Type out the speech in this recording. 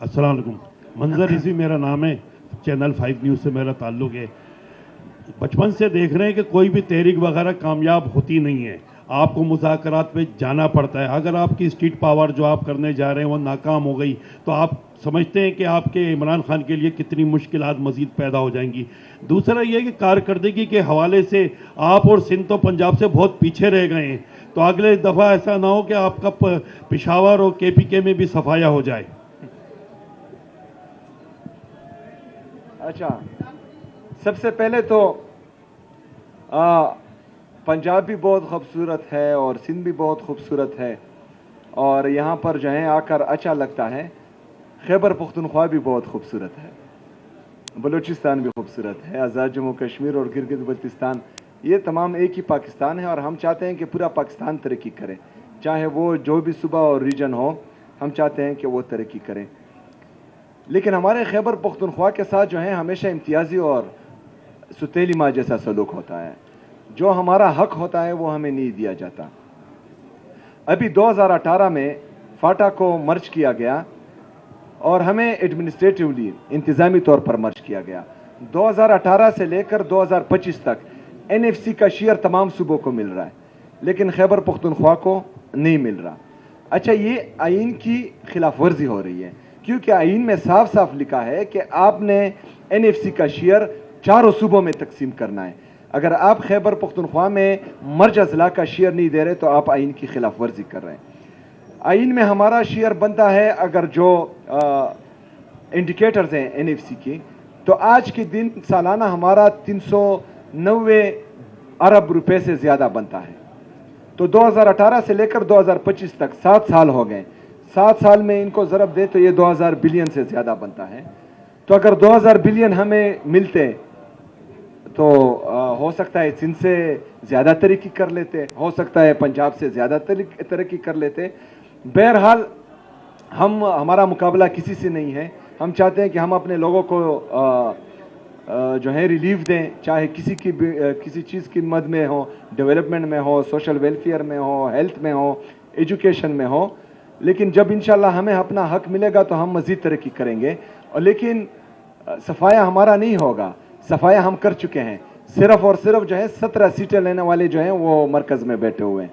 अस्सलाम वालेकुम। मंजर इसी मेरा नाम है, चैनल 5 न्यूज़ से मेरा ताल्लुक़ है। बचपन से देख रहे हैं कि कोई भी तहरीक वगैरह कामयाब होती नहीं है, आपको मुज़ाकरात पे जाना पड़ता है। अगर आपकी स्ट्रीट पावर जो आप करने जा रहे हैं वो नाकाम हो गई तो आप समझते हैं कि आपके इमरान खान के लिए कितनी मुश्किलात मज़ीद पैदा हो जाएंगी। दूसरा ये कि कारकर्दगी के हवाले से आप और सिंध तो पंजाब से बहुत पीछे रह गए हैं, तो अगले दफ़ा ऐसा ना हो कि आपका पेशावर और KPK में भी सफाया हो जाए। अच्छा, सबसे पहले तो पंजाब भी बहुत खूबसूरत है और सिंध भी बहुत खूबसूरत है और यहाँ पर जो है आकर अच्छा लगता है। खैबर पख्तूनख्वा भी बहुत खूबसूरत है, बलूचिस्तान भी खूबसूरत है, आज़ाद जम्मू कश्मीर और गिलगित बल्तिस्तान, ये तमाम एक ही पाकिस्तान है और हम चाहते हैं कि पूरा पाकिस्तान तरक्की करे, चाहे वो जो भी सूबा और रीजन हो, हम चाहते हैं कि वो तरक्की करें। लेकिन हमारे खैबर पख्तूनख्वा के साथ जो है हमेशा इम्तियाजी और सुतेली माँ जैसा सलूक होता है। जो हमारा हक होता है वो हमें नहीं दिया जाता। अभी 2018 में फाटा को मर्ज किया गया और हमें एडमिनिस्ट्रेटिवली इंतज़ामी तौर पर मर्ज किया गया। 2018 से लेकर 2025 तक NFC का शेयर तमाम सूबों को मिल रहा है, लेकिन खैबर पख्तूनख्वा को नहीं मिल रहा। अच्छा, ये आइन की खिलाफ वर्जी हो रही है, क्योंकि आइन में साफ साफ लिखा है कि आपने NFC का शेयर चारों सूबों में तकसीम करना है। अगर आप खैबर पख्तूनख्वा में मर्ज अजला का शेयर नहीं दे रहे तो आप आइन की खिलाफ वर्जी कर रहे हैं। आइन में हमारा शेयर बनता है, अगर जो इंडिकेटर्स हैं NFC की, तो आज के दिन सालाना हमारा 390 अरब रुपए से ज़्यादा बनता है। तो 2018 से लेकर 2025 तक 7 साल हो गए। 7 साल में इनको ज़रब दे तो ये 2000 बिलियन से ज़्यादा बनता है। तो अगर 2000 बिलियन हमें मिलते तो हो सकता है सिंध से ज़्यादा तरक्की कर लेते, हो सकता है पंजाब से ज़्यादा तरक्की कर लेते। बहरहाल हमारा मुकाबला किसी से नहीं है। हम चाहते हैं कि हम अपने लोगों को जो है रिलीफ दें, चाहे किसी चीज़ की मद में हो, डेवलपमेंट में हो, सोशल वेलफेयर में हो, हेल्थ में हो, एजुकेशन में हो। लेकिन जब इंशाल्लाह हमें अपना हक मिलेगा तो हम मज़ीद तरक्की करेंगे। और लेकिन सफाया हमारा नहीं होगा, सफाया हम कर चुके हैं। सिर्फ और सिर्फ जो है 17 सीटें लेने वाले जो हैं वो मरकज़ में बैठे हुए हैं।